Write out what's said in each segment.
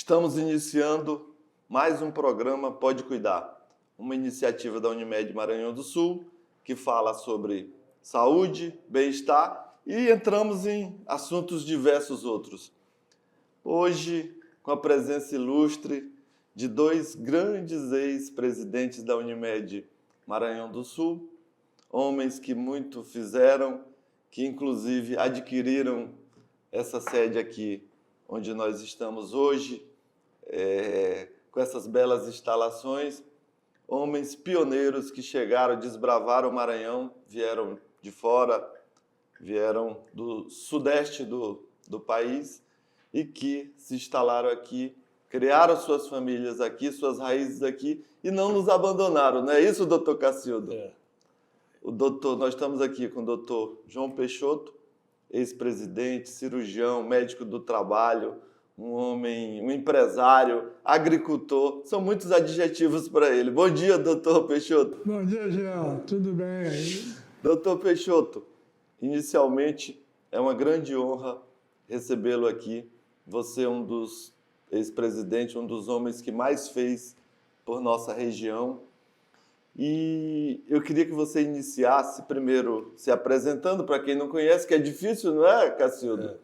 Estamos iniciando mais um programa Pode Cuidar, uma iniciativa da Unimed Maranhão do Sul que fala sobre saúde, bem-estar e entramos em assuntos diversos outros. Hoje, com a presença ilustre de dois grandes ex-presidentes da Unimed Maranhão do Sul, homens que muito fizeram, que inclusive adquiriram essa sede aqui onde nós estamos hoje, com essas belas instalações, homens pioneiros que chegaram, desbravaram o Maranhão, vieram de fora, vieram do sudeste do país e que se instalaram aqui, criaram suas famílias aqui, suas raízes aqui e não nos abandonaram, não é isso, doutor Cacildo? Nós estamos aqui com o doutor João Peixoto, ex-presidente, cirurgião, médico do trabalho, um homem, um empresário, agricultor, são muitos adjetivos para ele. Bom dia, doutor Peixoto. Bom dia, Jean, tudo bem aí? Doutor Peixoto, inicialmente é uma grande honra recebê-lo aqui. Você é um dos ex-presidentes, um dos homens que mais fez por nossa região. E eu queria que você iniciasse primeiro se apresentando para quem não conhece, que é difícil, não é, Cacildo?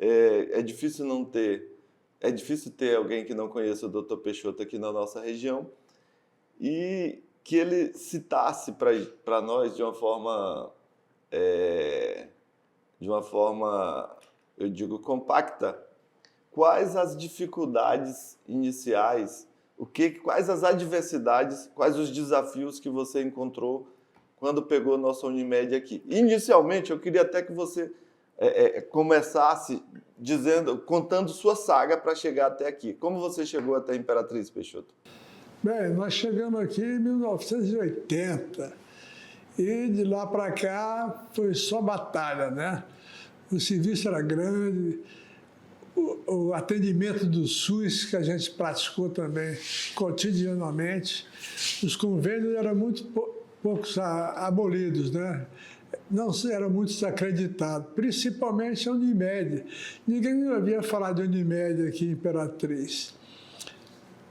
É difícil não ter, é difícil ter alguém que não conheça o Dr. Peixoto aqui na nossa região e que ele citasse para nós de uma forma, eu digo, compacta, quais as dificuldades iniciais, quais as adversidades, quais os desafios que você encontrou quando pegou a nossa Unimed aqui. Inicialmente, eu queria até que você começasse contando sua saga para chegar até aqui. Como você chegou até a Imperatriz, Peixoto? Bem, nós chegamos aqui em 1980 e de lá para cá foi só batalha, né? O serviço era grande, o atendimento do SUS, que a gente praticou também cotidianamente, os convênios eram muito poucos abolidos, né? Não eram muito desacreditados, principalmente a Unimed. Ninguém havia falado de Unimed aqui em Imperatriz.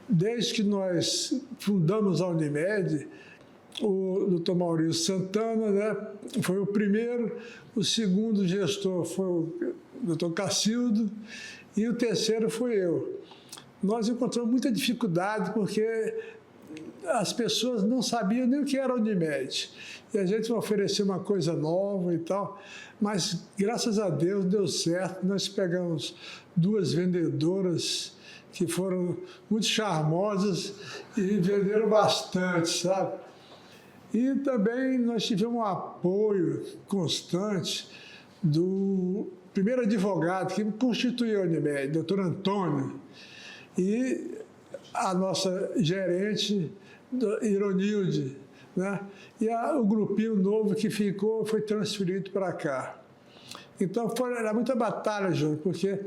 Desde que nós fundamos a Unimed, o Dr. Maurício Santana, né, foi o primeiro, o segundo gestor foi o Dr. Cacildo e o terceiro foi eu. Nós encontramos muita dificuldade porque as pessoas não sabiam nem o que era a Unimed. E a gente ofereceu uma coisa nova e tal, mas graças a Deus deu certo. Nós pegamos duas vendedoras que foram muito charmosas e venderam bastante, sabe? E também nós tivemos um apoio constante do primeiro advogado que constituiu a Unimed, doutor Antônio, e a nossa gerente, Ironilde, né? E o grupinho novo que ficou foi transferido para cá. Então era muita batalha, João, porque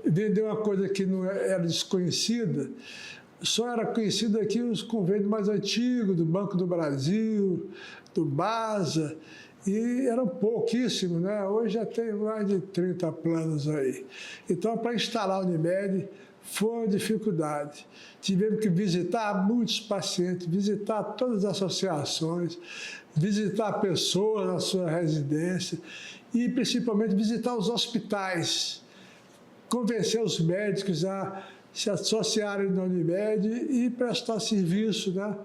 vender uma coisa que não era desconhecida, só era conhecido aqui os convênios mais antigos, do Banco do Brasil, do BASA, e eram pouquíssimos, né? Hoje já tem mais de 30 planos aí. Então, para instalar a Unimed, foi uma dificuldade. Tivemos que visitar muitos pacientes, visitar todas as associações, visitar pessoas na sua residência e, principalmente, visitar os hospitais, convencer os médicos a se associarem na Unimed e prestar serviço, né?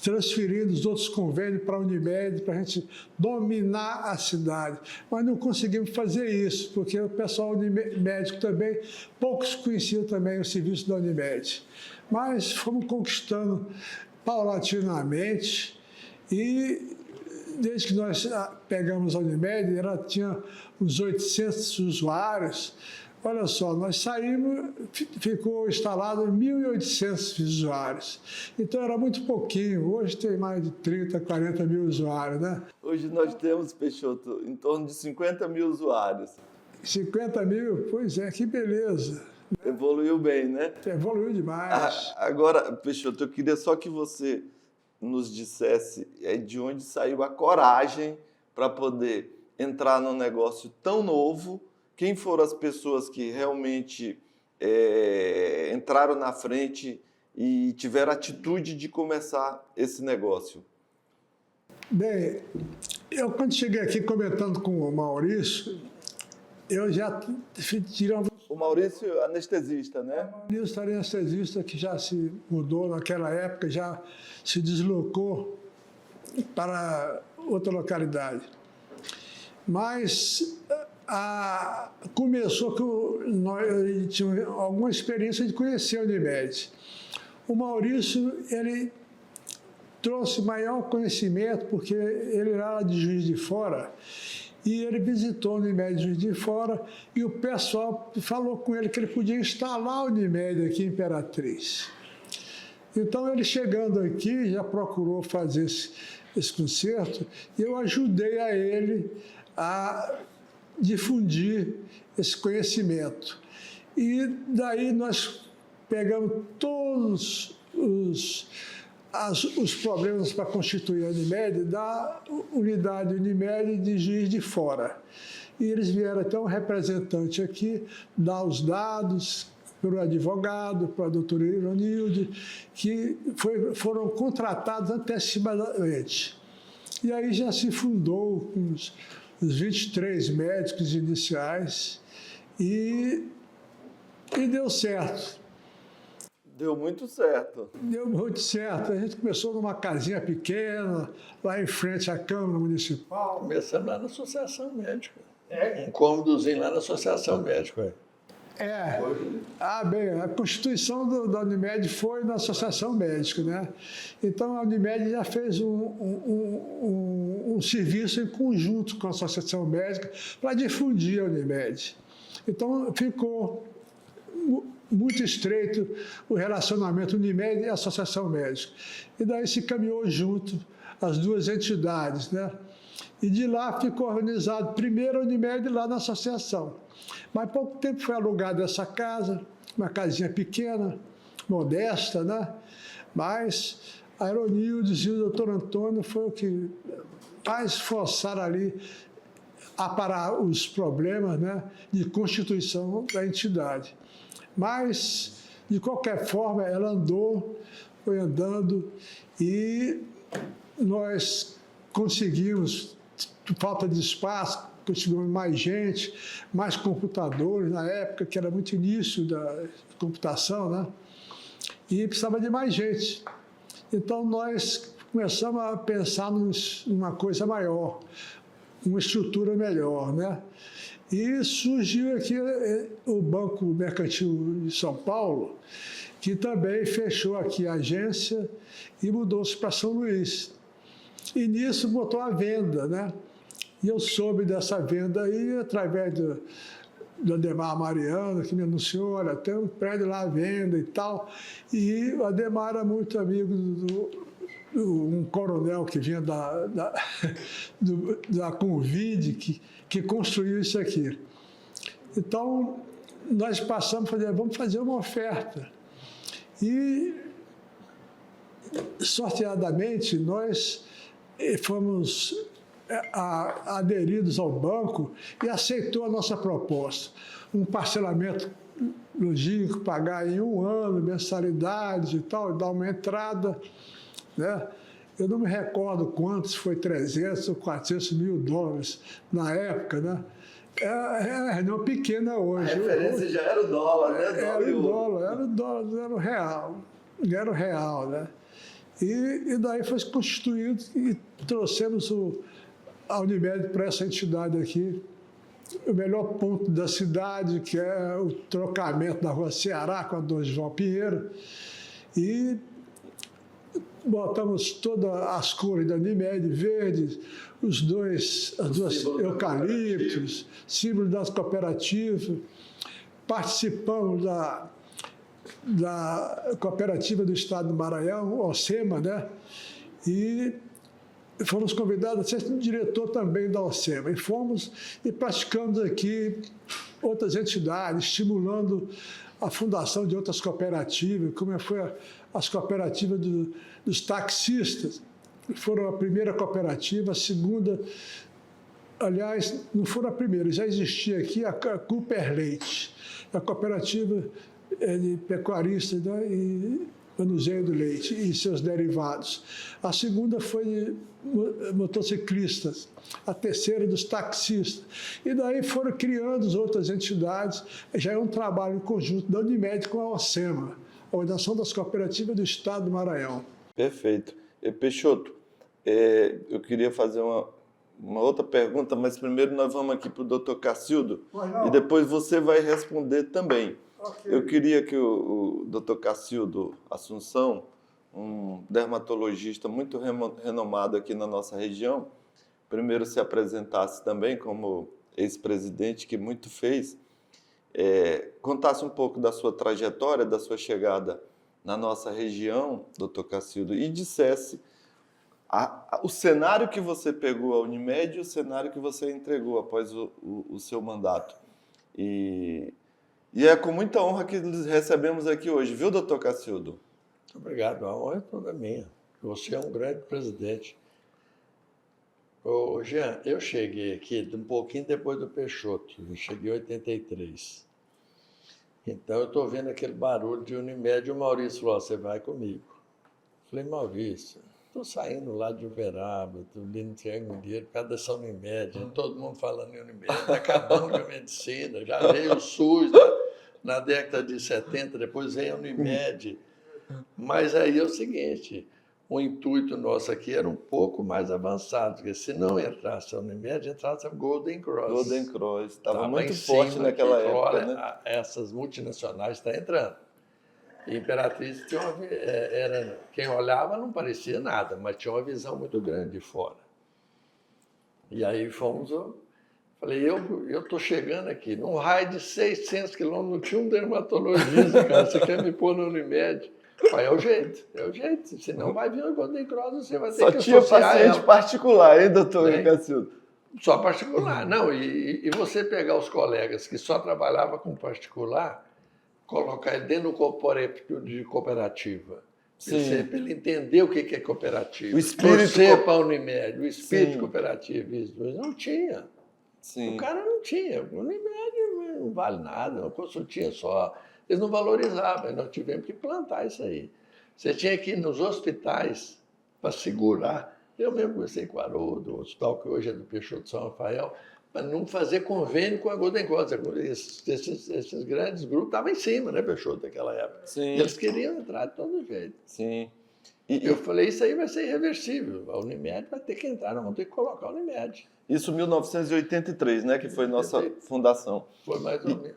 Transferindo os outros convênios para a Unimed, para a gente dominar a cidade. Mas não conseguimos fazer isso, porque o pessoal médico também, poucos conheciam também o serviço da Unimed. Mas fomos conquistando paulatinamente e desde que nós pegamos a Unimed, ela tinha uns 800 usuários. Olha só, nós saímos, ficou instalado 1.800 usuários. Então era muito pouquinho, hoje tem mais de 30, 40 mil usuários, né? Hoje nós temos, Peixoto, em torno de 50 mil usuários. 50 mil? Pois é, que beleza. Evoluiu bem, né? Evoluiu demais. Agora, Peixoto, eu queria só que você nos dissesse de onde saiu a coragem para poder entrar num negócio tão novo. Quem foram as pessoas que realmente entraram na frente e tiveram atitude de começar esse negócio? Bem, eu quando cheguei aqui comentando com o Maurício, eu já tirava. O Maurício, anestesista, né? O Maurício era anestesista que já se mudou naquela época, já se deslocou para outra localidade. Mas começou que nós tínhamos alguma experiência de conhecer a Unimed. O Maurício, ele trouxe maior conhecimento, porque ele era de Juiz de Fora, e ele visitou a Unimed de Juiz de Fora, e o pessoal falou com ele que ele podia instalar a Unimed aqui em Imperatriz. Então, ele chegando aqui, já procurou fazer esse concerto, e eu ajudei a ele a difundir esse conhecimento. E daí nós pegamos todos os problemas para constituir a Unimed da unidade Unimed de Juiz de Fora. E eles vieram até um representante aqui, dar os dados para o advogado, para a doutora Ironilde, que foram contratados antecipadamente. E aí já se fundou com os 23 médicos iniciais e deu certo. Deu muito certo. Deu muito certo. A gente começou numa casinha pequena, lá em frente à Câmara Municipal. Começamos lá na Associação Médica. Um cômodozinho lá na Associação Médica. Bem, a constituição da Unimed foi na Associação Médica, né? Então, a Unimed já fez um serviço em conjunto com a Associação Médica para difundir a Unimed. Então, ficou muito estreito o relacionamento Unimed e Associação Médica. E daí se caminhou junto as duas entidades, né? E de lá ficou organizado primeiro a Unimed lá na associação. Mas pouco tempo foi alugada essa casa, uma casinha pequena, modesta, né? Mas a Ironildes e o doutor Antônio foi o que mais forçaram ali a parar os problemas, né, de constituição da entidade. Mas, de qualquer forma, ela foi andando e nós conseguimos, por falta de espaço, conseguimos mais gente, mais computadores, na época que era muito início da computação, né? E precisava de mais gente. Então, nós começamos a pensar numa coisa maior, uma estrutura melhor, né? E surgiu aqui o Banco Mercantil de São Paulo, que também fechou aqui a agência e mudou-se para São Luís. E nisso botou a venda, né? E eu soube dessa venda aí através do Ademar Mariano, que me anunciou, olha, tem um prédio lá à venda e tal. E o Ademar era muito amigo um coronel que vinha da Convide, que construiu isso aqui. Então, nós passamos a fazer, vamos fazer uma oferta. E, sorteadamente, nós fomos aderidos ao banco e aceitou a nossa proposta. Um parcelamento logístico, pagar em 1 ano, mensalidades e tal, dar uma entrada, né? Eu não me recordo quantos, foi 300 ou 400 mil dólares na época, né? É não pequena hoje. A referência já era o dólar, né? Era o dólar, era o real, né? E daí foi constituído e trouxemos a Unimed para essa entidade aqui, o melhor ponto da cidade, que é o trocamento da Rua Ceará com a Dom João Pinheiro, e botamos todas as cores da Unimed, verde, as duas eucaliptos, símbolo das cooperativas, participamos da cooperativa do Estado do Maranhão, o OCEMA, né? E fomos convidados a ser diretor também da OCEMA. E fomos e praticamos aqui outras entidades, estimulando a fundação de outras cooperativas, como foi as cooperativas dos taxistas. Foram a primeira cooperativa, a segunda, aliás, não foram a primeira, já existia aqui a Cooper Leite, a cooperativa de pecuarista e manuseio do leite e seus derivados. A segunda foi de motociclistas. A terceira dos taxistas. E daí foram criando as outras entidades. Já é um trabalho em conjunto da Unimed com a OCEMA, a Organização das Cooperativas do Estado do Maranhão. Perfeito. Peixoto, eu queria fazer uma outra pergunta, mas primeiro nós vamos aqui para o doutor Cacildo e depois você vai responder também. Okay. Eu queria que o doutor Cacildo Assunção, um dermatologista muito renomado aqui na nossa região, primeiro se apresentasse também como ex-presidente, que muito fez, contasse um pouco da sua trajetória, da sua chegada na nossa região, doutor Cacildo, e dissesse o cenário que você pegou a Unimed e o cenário que você entregou após o seu mandato. E é com muita honra que lhes recebemos aqui hoje, viu, doutor Cacildo? Muito obrigado, a honra é toda minha. Você é um grande presidente. Ô, Jean, eu cheguei aqui um pouquinho depois do Peixoto, eu cheguei em 83. Então eu estou vendo aquele barulho de Unimed e o Maurício falou, você vai comigo. Falei, Maurício, estou saindo lá de Uberaba, estou ali no Triângulo Mineiro, por causa dessa Unimed, todo mundo falando em Unimed, está acabando com a medicina, já veio o SUS na década de 70, depois veio a Unimed. Mas aí é o seguinte, o intuito nosso aqui era um pouco mais avançado, porque se não entrasse a Unimed, entrasse a Golden Cross. Golden Cross, estava muito forte naquela época, né? Essas multinacionais estão entrando. E Imperatriz tinha quem olhava não parecia nada, mas tinha uma visão muito grande de fora. E aí falei, eu estou chegando aqui, num raio de 600 quilômetros, não tinha um dermatologista, cara, você quer me pôr na Unimed? Falei, é o jeito, senão vai vir o Golden Cross, você vai ter Só que tinha associar paciente ela. particular, hein, doutor Cacildo? Só particular, não, e você pegar os colegas que só trabalhavam com particular, colocar ele dentro do de cooperativa. Para ele entender o que é cooperativa. O espírito para a Unimed, o espírito cooperativo. Não tinha. Sim. O cara não tinha. O Unimed não vale nada, uma consultinha só. Eles não valorizavam, nós tivemos que plantar isso aí. Você tinha que ir nos hospitais para segurar. Eu mesmo conversei com o Haroldo, o hospital que hoje é do Peixoto de São Rafael, para não fazer convênio com a Golden Cross. Esses grandes grupos estavam em cima, né, Peixoto, naquela época. Sim. Eles queriam entrar de todo jeito. Sim. E eu falei, isso aí vai ser irreversível. A Unimed vai ter que entrar, nós vamos ter que colocar a Unimed. Isso em 1983, né, que foi nossa fundação. Foi mais ou menos.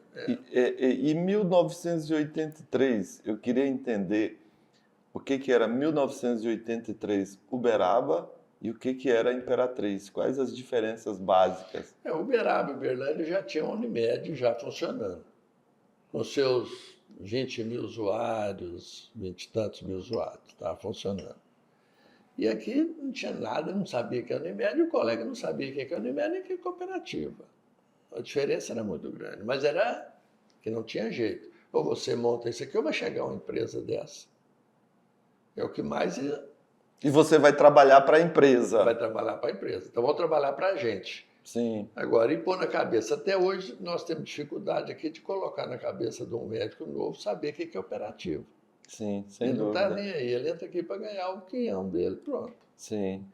Em 1983, eu queria entender o que era 1983 Uberaba e o que era Imperatriz. Quais as diferenças básicas? Uberaba e Uberlândia já tinham a Unimed já funcionando. Com seus 20 mil usuários, 20 e tantos mil usuários, estava funcionando. E aqui não tinha nada, não sabia que era Unimed, e o colega não sabia o que era Unimed nem que era cooperativa. A diferença era muito grande, mas era que não tinha jeito. Ou você monta isso aqui, ou vai chegar uma empresa dessa. É o que mais ia. E você vai trabalhar para a empresa. Vai trabalhar para a empresa. Então, vamos trabalhar para a gente. Sim. Agora, e pôr na cabeça. Até hoje, nós temos dificuldade aqui de colocar na cabeça de um médico novo saber o que é operativo. Sim, sem ele dúvida. Ele não está nem aí. Ele entra aqui para ganhar o quinhão dele. Pronto. Sim.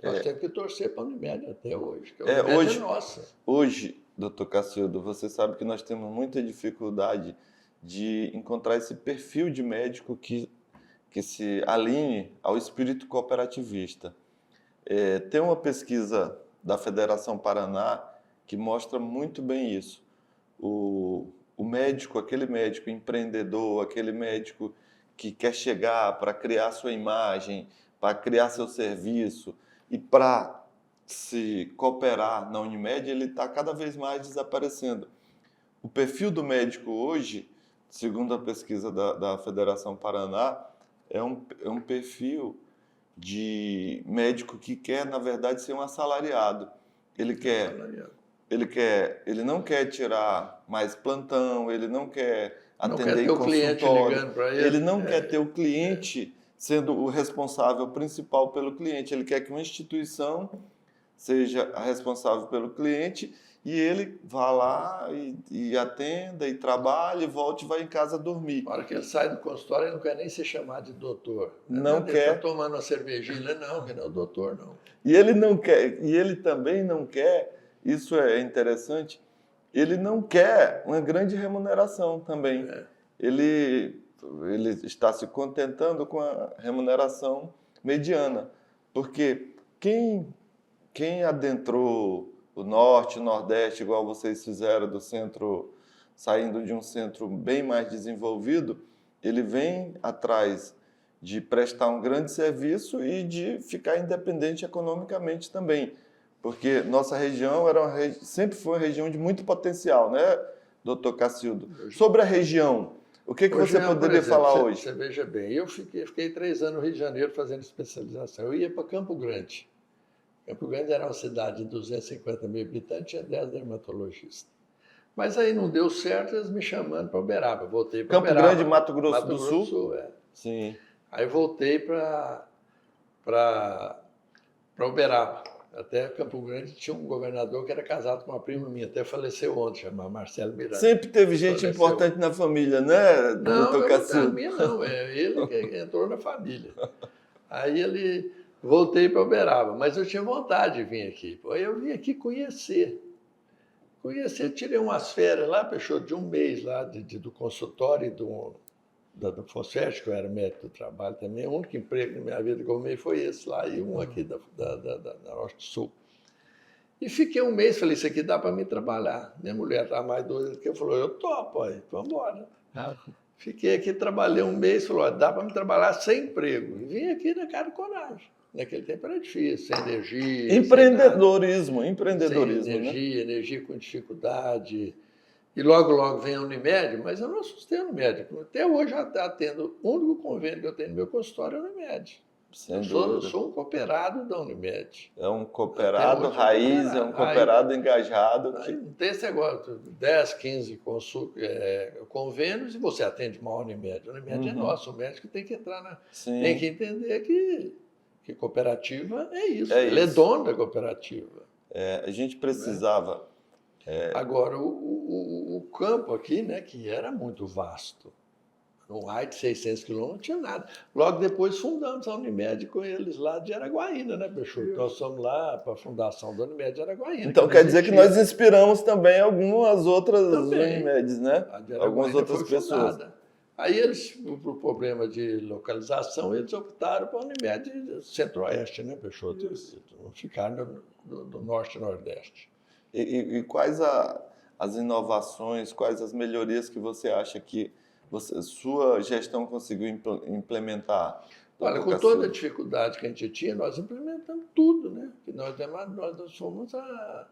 Nós temos que torcer para a Unimed até hoje. Que a Unimed hoje, é nossa. Hoje, doutor Cacildo, você sabe que nós temos muita dificuldade de encontrar esse perfil de médico que se alinhe ao espírito cooperativista. Tem uma pesquisa da Federação Paraná que mostra muito bem isso. O médico, aquele médico empreendedor, aquele médico que quer chegar para criar sua imagem, para criar seu serviço e para se cooperar na Unimed, ele está cada vez mais desaparecendo. O perfil do médico hoje, segundo a pesquisa da Federação Paraná, é um perfil de médico que quer, na verdade, ser um assalariado. Ele não quer tirar mais plantão, ele não quer atender em consultório, ele não quer ter o cliente sendo o responsável principal pelo cliente. Ele quer que uma instituição seja a responsável pelo cliente e ele vai lá e atenda, e trabalha, e volta e vai em casa dormir. Na hora que ele sai do consultório, ele não quer nem ser chamado de doutor. Não Ele quer. está tomando uma cervejinha, não, que não é o doutor, não. E ele não quer, e ele também não quer, isso é interessante, ele não quer uma grande remuneração também. Ele está se contentando com a remuneração mediana, porque quem adentrou o norte, o nordeste, igual vocês fizeram do centro, saindo de um centro bem mais desenvolvido, ele vem atrás de prestar um grande serviço e de ficar independente economicamente também, porque nossa região sempre foi uma região de muito potencial, né, doutor Cacildo? Sobre a região, o que Hoje você mesmo, poderia por exemplo, falar hoje? Você veja bem, eu fiquei 3 anos no Rio de Janeiro fazendo especialização. Eu ia para Campo Grande. Campo Grande era uma cidade de 250 mil habitantes, tinha 10 dermatologistas. Mas aí não deu certo, eles me chamando para Uberaba. Voltei para Campo Uberaba. Grande, Mato Grosso do Sul? É. Sim. Aí voltei para Uberaba. Até Campo Grande tinha um governador que era casado com uma prima minha, até faleceu ontem, chamava Marcelo Miranda. Sempre teve gente importante na família, né, doutor Cacildo? Não, minha não, é ele que entrou na família. Aí voltei para Uberaba, mas eu tinha vontade de vir aqui. Aí eu vim aqui conhecer. Tirei umas férias lá, Peixoto, de um mês lá do consultório do Fosfete, que eu era médico do trabalho também. O único emprego na minha vida que eu arrumei foi esse lá, e um aqui da Norte do Sul. E fiquei um mês, falei, isso aqui dá para mim trabalhar. Minha mulher estava mais doida do que eu, falou, eu topo, aí, vamos embora. Fiquei aqui, trabalhei um mês, falou, dá para me trabalhar sem emprego. E vim aqui na cara de coragem. Naquele tempo era difícil, sem energia. Empreendedorismo, Sem né? energia com dificuldade. E logo vem a Unimed, mas eu não assustei a Unimed. Até hoje eu atendo, o único convênio que eu tenho no meu consultório é a Unimed. Eu sou um cooperado da Unimed. É um cooperado raiz, é um cooperado engajado. Não tem esse negócio, 10, 15 convênios e você atende uma Unimed. A Unimed é nossa, o médico tem que entrar tem que entender que cooperativa é isso. Ele é dono da cooperativa. A gente precisava... Agora, o campo aqui, né, que era muito vasto, no raio de 600 quilômetros não tinha nada. Logo depois fundamos a Unimed com eles lá de Araguaína, né, Peixoto? Nós fomos lá para a fundação da Unimed de Araguaína. Então quer dizer que nós inspiramos também algumas outras Unimedes, né? Algumas outras pessoas. Aí eles, por problema de localização, eles optaram para a Unimed Centro-Oeste, né, Peixoto? Ficaram do Norte e Nordeste. E quais as inovações, quais as melhorias que você acha que sua gestão conseguiu implementar? Olha, com toda a dificuldade que a gente tinha, nós implementamos tudo, né? Nós fomos a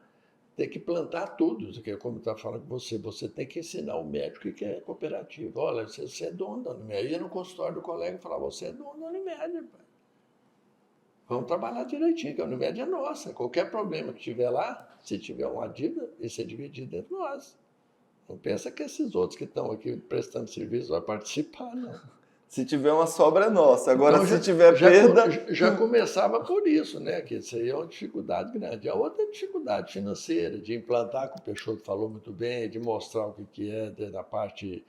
ter que plantar tudo. Como eu estava falando com você tem que ensinar o médico o que é cooperativa. Olha, você é dono da Unimed. Eu ia no consultório do colega e falava, você é dono da Unimed, pai. Vamos trabalhar direitinho, que a Unimed é nossa. Qualquer problema que tiver lá, se tiver uma dívida, isso é dividido entre nós. Não pensa que esses outros que estão aqui prestando serviço vão participar, não. Se tiver uma sobra, é nossa. Agora, então, se tiver perda... Já começava por isso, né? Que isso aí é uma dificuldade grande. A outra é dificuldade financeira, de implantar, que o Peixoto falou muito bem, de mostrar o que é da parte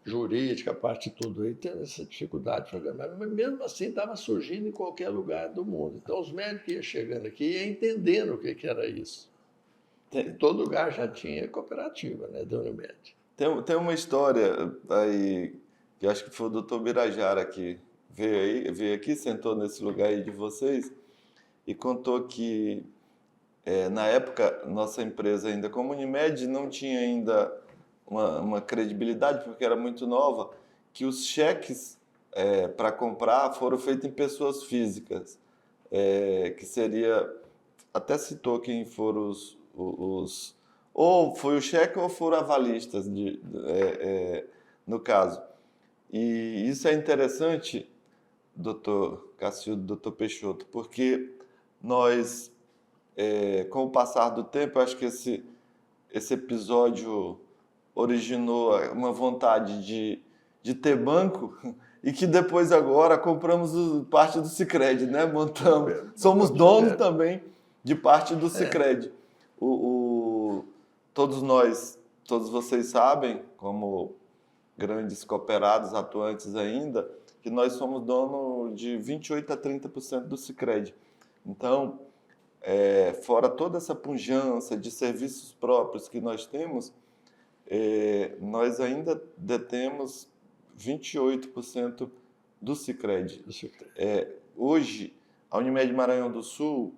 jurídica, a parte de tudo aí, tem essa dificuldade. Mas mesmo assim estava surgindo em qualquer lugar do mundo. Então os médicos iam chegando aqui e iam entendendo o que era isso. Em todo lugar já tinha cooperativa, né, da Unimed. Tem uma história aí, que eu acho que foi o doutor Birajara que veio aqui, sentou nesse lugar aí de vocês e contou que, na época, nossa empresa ainda como Unimed não tinha ainda uma credibilidade, porque era muito nova, que os cheques para comprar foram feitos em pessoas físicas, que seria, até citou quem foram ou foi o cheque ou foram avalistas, no caso. E isso é interessante, doutor Cacildo, doutor Peixoto, porque nós, com o passar do tempo, eu acho que esse episódio originou uma vontade de ter banco e que depois agora compramos parte do Sicredi, né? Montamos. Somos donos também de parte do Sicredi. todos vocês sabem, como grandes cooperados atuantes ainda, que nós somos dono de 28% a 30% do Sicredi. Então, fora toda essa pujança de serviços próprios que nós temos, nós ainda detemos 28% do Sicredi. Hoje, a Unimed Maranhão do Sul,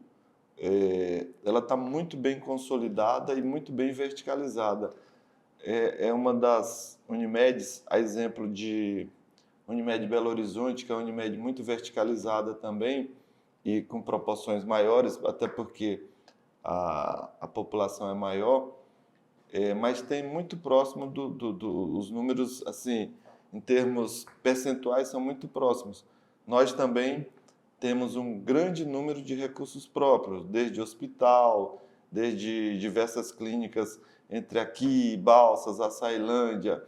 ela está muito bem consolidada e muito bem verticalizada. É uma das Unimeds, a exemplo de Unimed Belo Horizonte, que é uma Unimed muito verticalizada também e com proporções maiores, até porque a população é maior, mas tem muito próximo os números, assim, em termos percentuais, são muito próximos. Nós também temos um grande número de recursos próprios, desde hospital, desde diversas clínicas entre aqui, Balsas, Açailândia,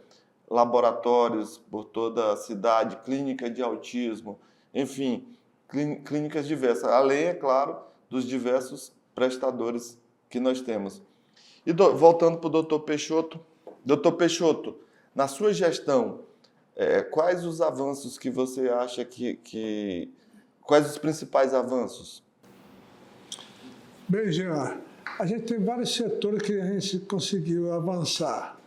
laboratórios por toda a cidade, clínica de autismo, enfim, clínicas diversas, além, é claro, dos diversos prestadores que nós temos. E voltando para o Dr. Peixoto. Dr. Peixoto, na sua gestão, quais os avanços que você acha quais os principais avanços? Bem, Jean, a gente tem vários setores que a gente conseguiu avançar.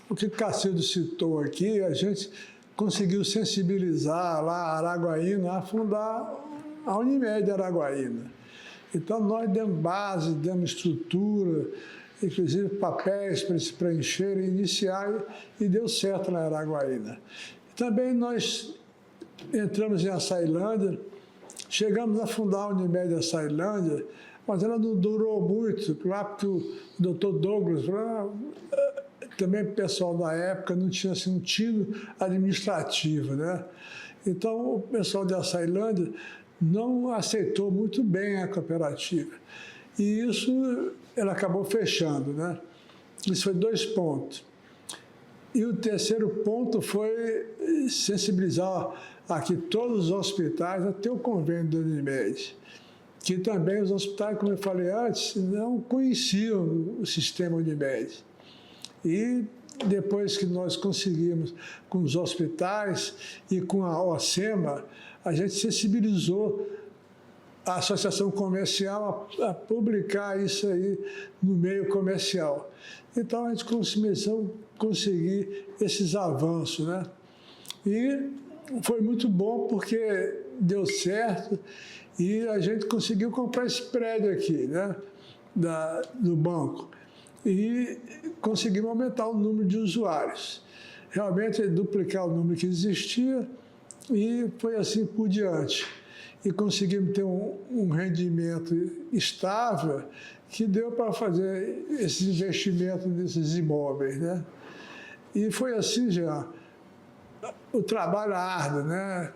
O que o Cacildo citou aqui, a gente conseguiu sensibilizar lá a Araguaína a fundar a Unimed Araguaína. Então, nós demos base, demos estrutura, inclusive papéis para se preencherem, iniciar, e deu certo na Araguaína. Também nós entramos em Açailândia, chegamos a fundar a Unimed Açailândia, mas ela não durou muito, lá porque o Dr. Douglas, também o pessoal da época não tinha assim, um tino administrativo, né? Então, o pessoal de Açailândia não aceitou muito bem a cooperativa. E isso, ela acabou fechando, né? Isso foi 2 pontos. E o terceiro ponto foi sensibilizar aqui todos os hospitais a ter o convênio da Unimed, que também os hospitais, como eu falei antes, não conheciam o sistema Unimed. E depois que nós conseguimos, com os hospitais e com a OSEMA, a gente sensibilizou a Associação Comercial a publicar isso aí no meio comercial. Então, a gente começou a conseguir esses avanços, né? E foi muito bom porque deu certo e a gente conseguiu comprar esse prédio aqui, né? Do banco. E conseguimos aumentar o número de usuários. Realmente, duplicar o número que existia e foi assim por diante. E conseguimos ter um rendimento estável que deu para fazer esse investimento nesses imóveis, né? E foi assim já. O trabalho árduo, né?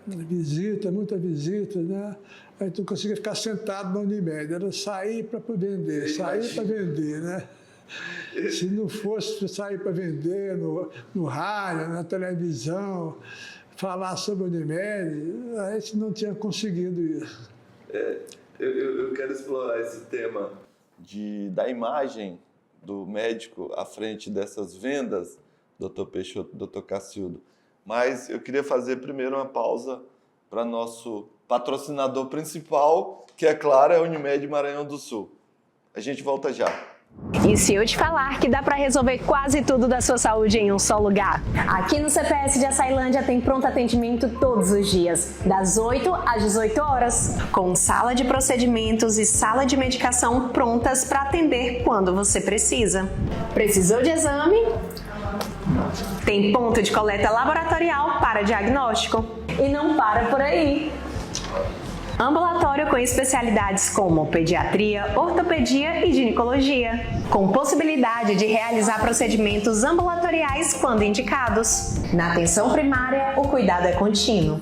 Muita visita, né? A gente não conseguia ficar sentado na Unimed, era sair para vender, sair para vender, né? Se não fosse sair para vender no rádio, na televisão, falar sobre a Unimed, a gente não tinha conseguido isso. Eu quero explorar esse tema da imagem do médico à frente dessas vendas, Dr. Peixoto, Dr. Cacildo. Mas eu queria fazer primeiro uma pausa para nosso patrocinador principal, que é claro, é a Unimed Maranhão do Sul. A gente volta já. E se eu te falar que dá para resolver quase tudo da sua saúde em um só lugar? Aqui no CPS de Açailândia tem pronto atendimento todos os dias, das 8 às 18 horas, com sala de procedimentos e sala de medicação prontas para atender quando você precisa. Precisou de exame? Tem ponto de coleta laboratorial para diagnóstico. E não para por aí. Ambulatório com especialidades como pediatria, ortopedia e ginecologia, com possibilidade de realizar procedimentos ambulatoriais quando indicados. Na atenção primária, o cuidado é contínuo.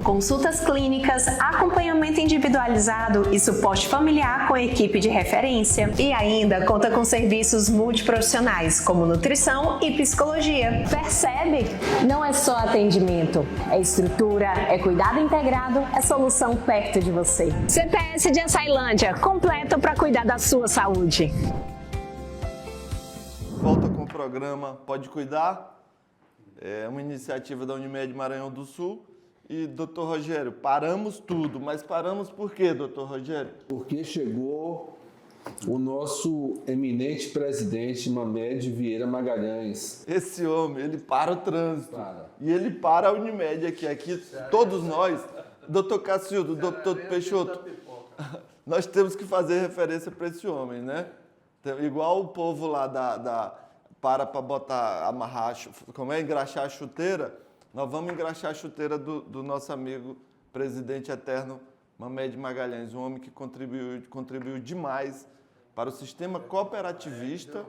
consultas clínicas, acompanhamento individualizado e suporte familiar com equipe de referência. E ainda conta com serviços multiprofissionais, como nutrição e psicologia. Percebe? Não é só atendimento, é estrutura, é cuidado integrado, é solução perto de você. CPS de Açailândia, completo para cuidar da sua saúde. Volta com o programa Pode Cuidar, é uma iniciativa da Unimed Maranhão do Sul. E, doutor Rogério, paramos tudo, mas paramos por quê, doutor Rogério? Porque chegou o nosso eminente presidente Mamed Vieira Magalhães. Esse homem, ele para o trânsito. Para. E ele para a Unimed aqui todos nós, doutor Cacildo, doutor Peixoto, nós temos que fazer referência para esse homem, né? Igual o povo lá para botar, amarrar, engraxar a chuteira, nós vamos engraxar a chuteira do nosso amigo presidente eterno Mamed Magalhães, um homem que contribuiu demais para o sistema cooperativista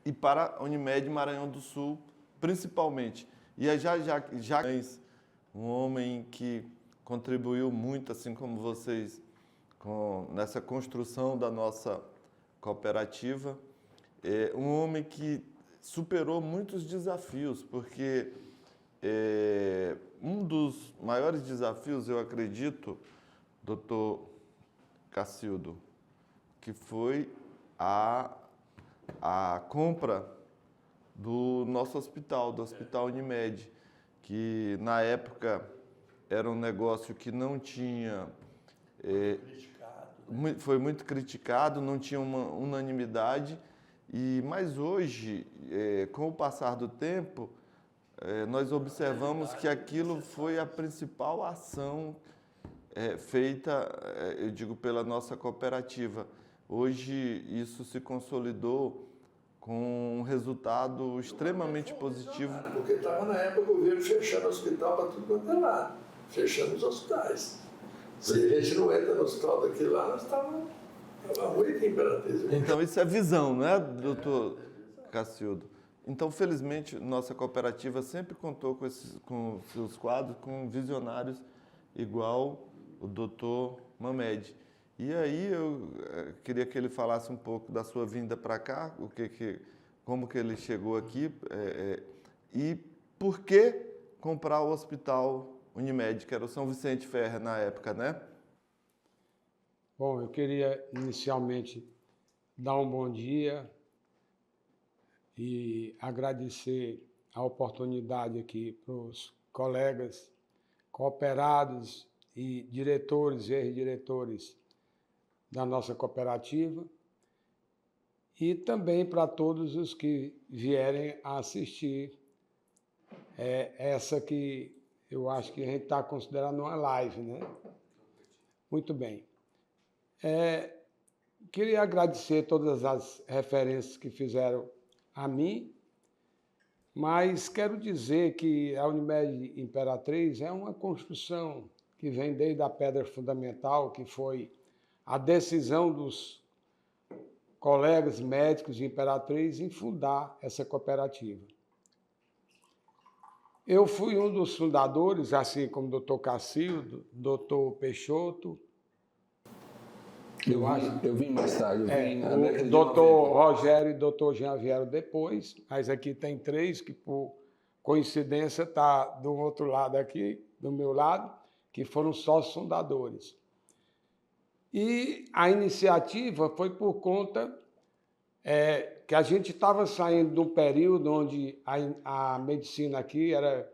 e para a Unimed Maranhão do Sul, principalmente. E já um homem que contribuiu muito, assim como vocês, nessa construção da nossa cooperativa. É um homem que superou muitos desafios, porque um dos maiores desafios, eu acredito, doutor Cacildo, que foi a compra do nosso hospital, do Hospital Unimed, que na época era um negócio que não tinha... foi muito criticado, não tinha uma unanimidade, mas hoje, com o passar do tempo, nós observamos que aquilo foi a principal ação feita, eu digo, pela nossa cooperativa. Hoje isso se consolidou com um resultado extremamente positivo. Porque estava na época o governo fechando o hospital para tudo quanto é lado, fechando os hospitais. Se a gente não entra no hospital daquele lá, nós estávamos muito Imperatriz. Então isso é visão, não é, doutor Cacildo? Então, felizmente, nossa cooperativa sempre contou com seus quadros, com visionários igual o doutor Mamed. E aí eu queria que ele falasse um pouco da sua vinda para cá, como que ele chegou aqui e por que comprar o Hospital Unimed, que era o São Vicente Ferrer na época, né? Bom, eu queria inicialmente dar um bom dia e agradecer a oportunidade aqui para os colegas cooperados e diretores e ex-diretores da nossa cooperativa e também para todos os que vierem a assistir essa que eu acho que a gente está considerando uma live, né? Muito bem. Queria agradecer todas as referências que fizeram a mim, mas quero dizer que a Unimed Imperatriz é uma construção que vem desde a pedra fundamental, que foi a decisão dos colegas médicos de Imperatriz em fundar essa cooperativa. Eu fui um dos fundadores, assim como o doutor Cacildo, doutor Peixoto. Eu vim mais tarde. O doutor Rogério e o doutor Jean vieram depois, mas aqui tem três que, por coincidência, está do outro lado aqui, do meu lado, que foram sócios fundadores. E a iniciativa foi por conta que a gente estava saindo de um período onde a medicina aqui era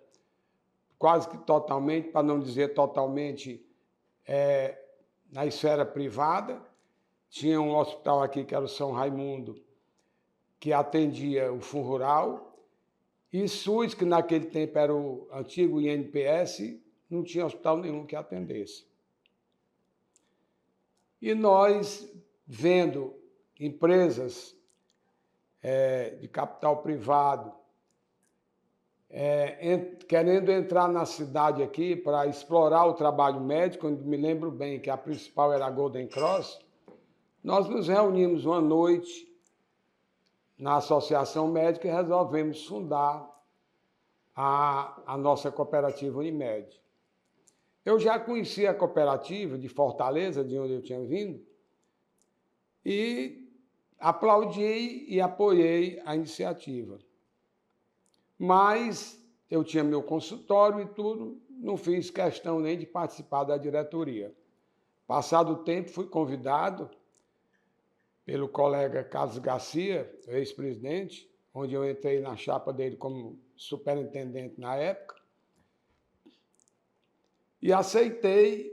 quase que totalmente, para não dizer totalmente, na esfera privada. Tinha um hospital aqui que era o São Raimundo, que atendia o Fundo Rural, e SUS, que naquele tempo era o antigo INPS, não tinha hospital nenhum que atendesse. E nós, vendo empresas de capital privado querendo entrar na cidade aqui para explorar o trabalho médico, onde me lembro bem que a principal era a Golden Cross, nós nos reunimos uma noite na Associação Médica e resolvemos fundar a nossa cooperativa Unimed. Eu já conhecia a cooperativa de Fortaleza, de onde eu tinha vindo, e aplaudi e apoiei a iniciativa. Mas eu tinha meu consultório e tudo, não fiz questão nem de participar da diretoria. Passado o tempo, fui convidado pelo colega Carlos Garcia, ex-presidente, onde eu entrei na chapa dele como superintendente na época, e aceitei,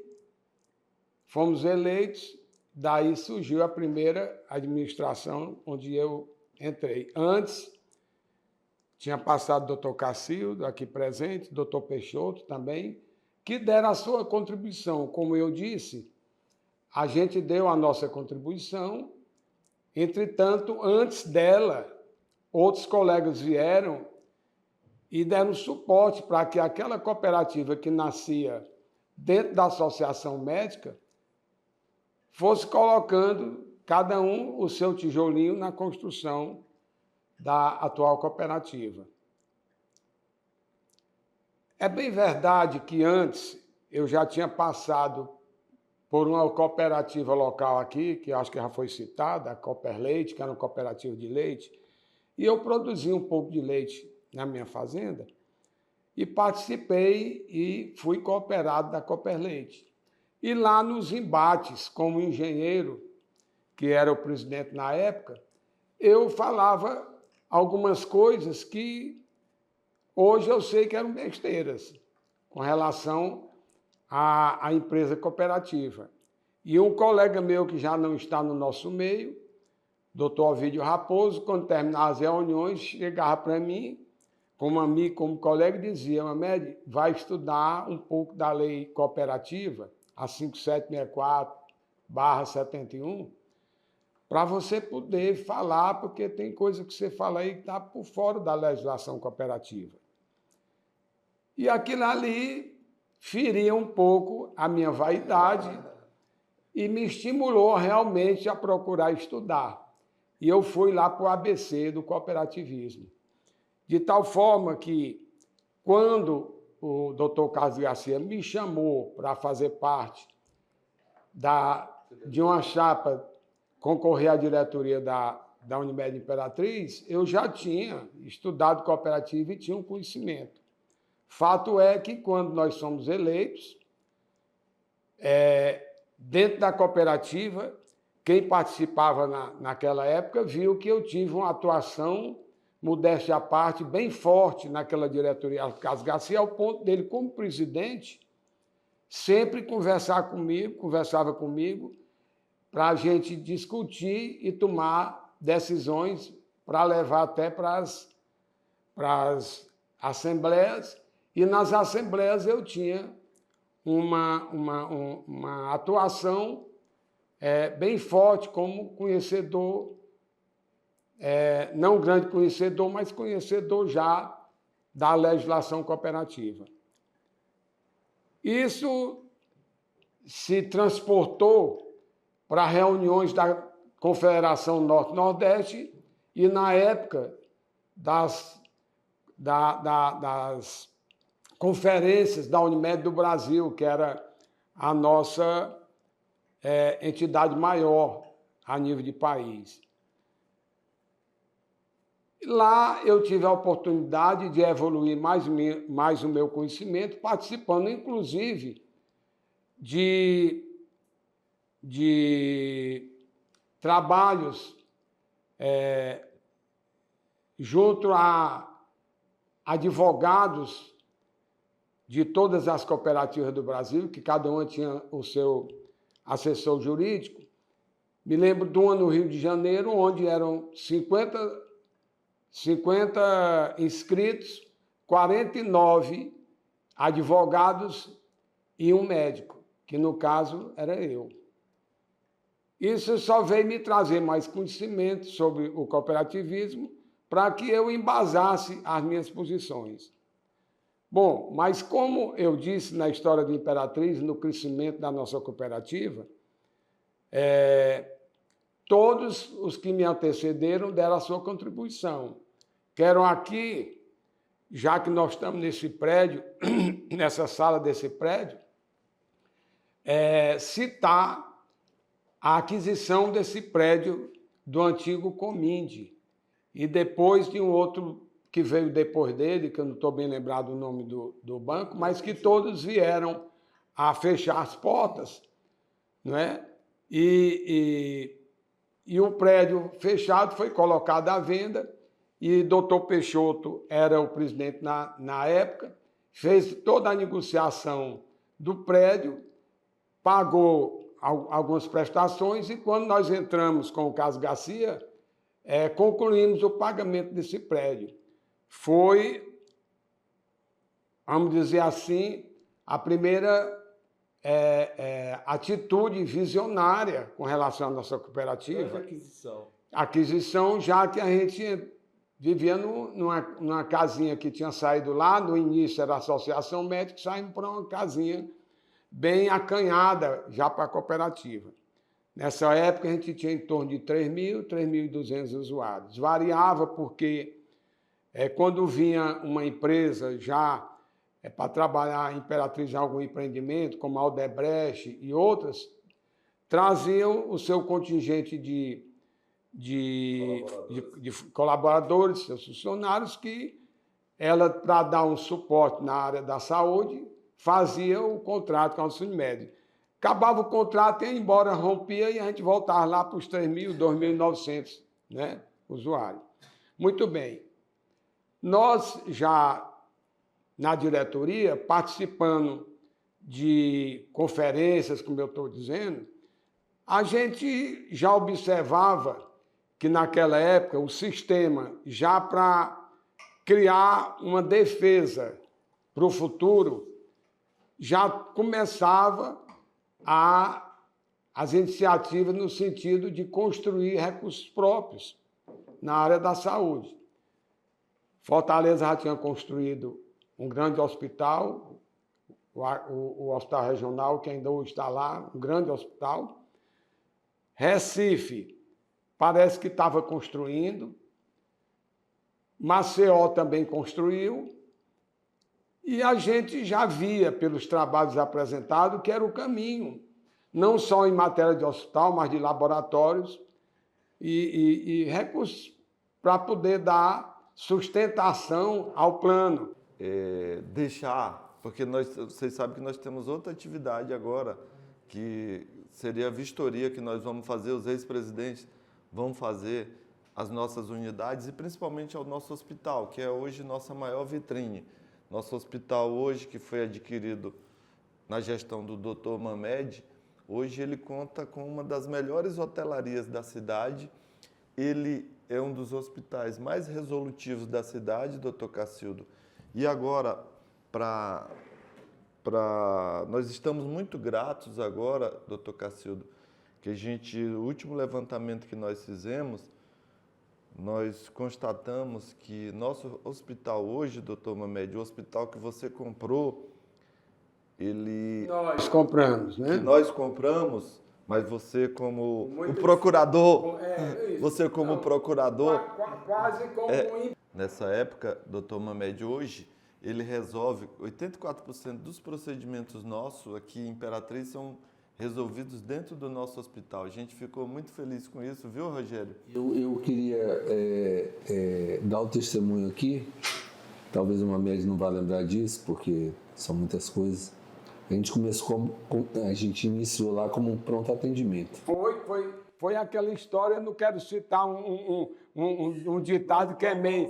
fomos eleitos, daí surgiu a primeira administração onde eu entrei. Antes, tinha passado o doutor Cacildo, aqui presente, doutor Peixoto também, que deram a sua contribuição. Como eu disse, a gente deu a nossa contribuição, entretanto, antes dela, outros colegas vieram e deram suporte para que aquela cooperativa que nascia dentro da associação médica fosse colocando cada um o seu tijolinho na construção da atual cooperativa. É bem verdade que antes eu já tinha passado por uma cooperativa local aqui, que acho que já foi citada, a Cooper Leite, que era uma cooperativa de leite, e eu produzi um pouco de leite na minha fazenda, e participei e fui cooperado da Cooper Leite. E lá nos embates, como engenheiro, que era o presidente na época, eu falava algumas coisas que hoje eu sei que eram besteiras com relação à empresa cooperativa. E um colega meu que já não está no nosso meio, doutor Ovídio Raposo, quando terminava as reuniões, chegava para mim, como amigo, como colega, e dizia: Mamed, vai estudar um pouco da lei cooperativa, a 5764/71, para você poder falar, porque tem coisa que você fala aí que está por fora da legislação cooperativa. E aquilo ali feria um pouco a minha vaidade e me estimulou realmente a procurar estudar. E eu fui lá para o ABC do cooperativismo. De tal forma que, quando o doutor Carlos Garcia me chamou para fazer parte de uma chapa, concorrer à diretoria da Unimed Imperatriz, eu já tinha estudado cooperativa e tinha um conhecimento. Fato é que, quando nós somos eleitos, dentro da cooperativa, quem participava naquela época viu que eu tive uma atuação, modéstia à parte, bem forte naquela diretoria Carlos Garcia, ao ponto dele, como presidente, sempre conversava comigo, para a gente discutir e tomar decisões para levar até para as assembleias. E nas assembleias eu tinha uma atuação bem forte como conhecedor, não grande conhecedor, mas conhecedor já da legislação cooperativa. Isso se transportou para reuniões da Confederação Norte-Nordeste e, na época, das conferências da Unimed do Brasil, que era a nossa entidade maior a nível de país. Lá eu tive a oportunidade de evoluir mais o meu conhecimento, participando, inclusive, de trabalhos junto a advogados de todas as cooperativas do Brasil, que cada uma tinha o seu assessor jurídico. Me lembro de uma no Rio de Janeiro, onde eram 50 inscritos, 49 advogados e um médico, que no caso era eu. Isso só veio me trazer mais conhecimento sobre o cooperativismo para que eu embasasse as minhas posições. Bom, mas como eu disse na história de Imperatriz, no crescimento da nossa cooperativa, todos os que me antecederam deram a sua contribuição. Quero aqui já que nós estamos nesse prédio, nessa sala desse prédio, citar a aquisição desse prédio do antigo Cominde. E depois de um outro que veio depois dele, que eu não estou bem lembrado do nome do banco, mas que todos vieram a fechar as portas, não é? E o prédio fechado foi colocado à venda, e doutor Peixoto era o presidente na época, fez toda a negociação do prédio, pagou algumas prestações, e quando nós entramos com o caso Garcia, concluímos o pagamento desse prédio. Foi, vamos dizer assim, a primeira atitude visionária com relação à nossa cooperativa. Aquisição, já que a gente vivia numa casinha que tinha saído lá, no início era a Associação Médica, saímos para uma casinha bem acanhada já para a cooperativa. Nessa época a gente tinha em torno de 3.000, 3.200 usuários. Variava porque quando vinha uma empresa já para trabalhar em Imperatriz em algum empreendimento, como a Aldebrecht e outras, traziam o seu contingente de colaboradores, seus funcionários, que ela, para dar um suporte na área da saúde, fazia o contrato com a Unimed. Acabava o contrato, ia embora, rompia e a gente voltava lá para os 3.000, 2.900, né, usuários. Muito bem. Nós já, na diretoria, participando de conferências, como eu estou dizendo, a gente já observava que naquela época o sistema, já para criar uma defesa para o futuro, já começava as iniciativas no sentido de construir recursos próprios na área da saúde. Fortaleza já tinha construído um grande hospital, o Hospital Regional, que ainda hoje está lá, um grande hospital. Recife parece que estava construindo. Maceió também construiu. E a gente já via, pelos trabalhos apresentados, que era o caminho, não só em matéria de hospital, mas de laboratórios e recursos para poder dar sustentação ao plano. Porque vocês sabem que nós temos outra atividade agora, que seria a vistoria que nós vamos fazer, os ex-presidentes vão fazer as nossas unidades e principalmente ao nosso hospital, que é hoje nossa maior vitrine. Nosso hospital hoje, que foi adquirido na gestão do Dr. Mamed, hoje ele conta com uma das melhores hotelarias da cidade. Ele é um dos hospitais mais resolutivos da cidade, Dr. Cacildo. E agora, nós estamos muito gratos agora, Dr. Cacildo, que o último levantamento que nós fizemos, nós constatamos que nosso hospital hoje, doutor Mamed, o hospital que você comprou, Nós compramos, né? Nós compramos, mas você como o procurador... Você como procurador... Quase como... Nessa época, doutor Mamed, hoje, ele resolve 84% dos procedimentos nossos aqui em Imperatriz são resolvidos dentro do nosso hospital. A gente ficou muito feliz com isso, viu, Rogério? Eu queria dar o testemunho aqui, talvez o Mamed não vá lembrar disso, porque são muitas coisas. A gente a gente iniciou lá como um pronto atendimento. Foi aquela história, não quero citar um ditado que é meio...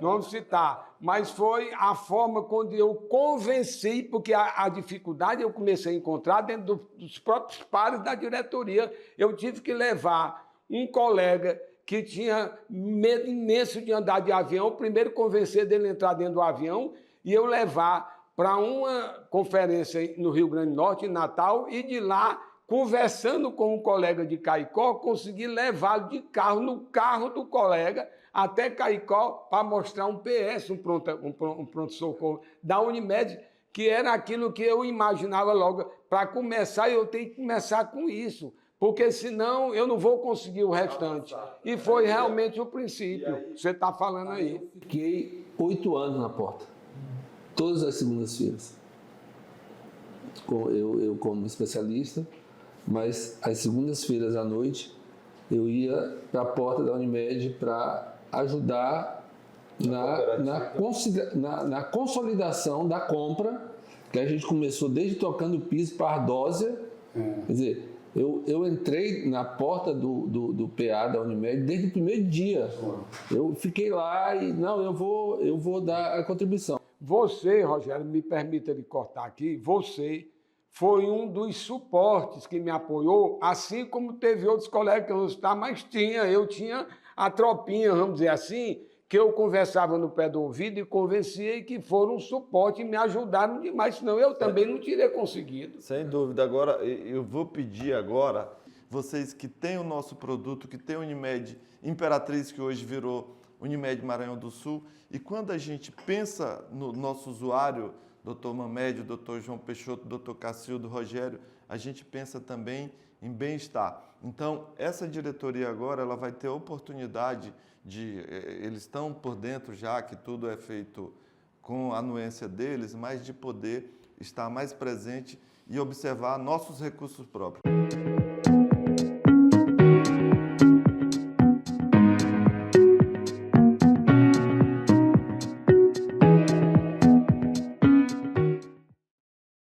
não vamos citar, mas foi a forma quando eu convenci, porque a dificuldade eu comecei a encontrar dentro dos próprios pares da diretoria. Eu tive que levar um colega que tinha medo imenso de andar de avião, primeiro convencer dele a entrar dentro do avião e eu levar para uma conferência no Rio Grande do Norte, em Natal, e de lá, conversando com um colega de Caicó, consegui levá-lo de carro, no carro do colega, até Caicó, para mostrar um PS, um pronto-socorro da Unimed, que era aquilo que eu imaginava logo. Para começar, eu tenho que começar com isso, porque senão eu não vou conseguir o restante. E foi realmente o princípio, você está falando aí. Fiquei 8 anos na porta, todas as segundas-feiras. Eu como especialista, mas às segundas-feiras à noite eu ia para a porta da Unimed para ajudar na consolidação da compra, que a gente começou desde tocando piso para ardósia. Quer dizer, eu entrei na porta do PA da Unimed desde o primeiro dia. Eu fiquei lá e, não, eu vou dar a contribuição. Você, Rogério, me permita lhe cortar aqui, você foi um dos suportes que me apoiou, assim como teve outros colegas que eu não citar, mas eu tinha a tropinha, vamos dizer assim, que eu conversava no pé do ouvido e convencia e que foram um suporte e me ajudaram demais, senão eu também não teria conseguido. Sem dúvida. Agora, eu vou pedir agora, vocês que têm o nosso produto, que têm a Unimed Imperatriz, que hoje virou Unimed Maranhão do Sul, e quando a gente pensa no nosso usuário, Dr. Mamed, Dr. João Peixoto, Dr. Cacildo, Rogério, a gente pensa também em bem-estar. Então, essa diretoria agora ela vai ter a oportunidade eles estão por dentro já que tudo é feito com a anuência deles, mas de poder estar mais presente e observar nossos recursos próprios.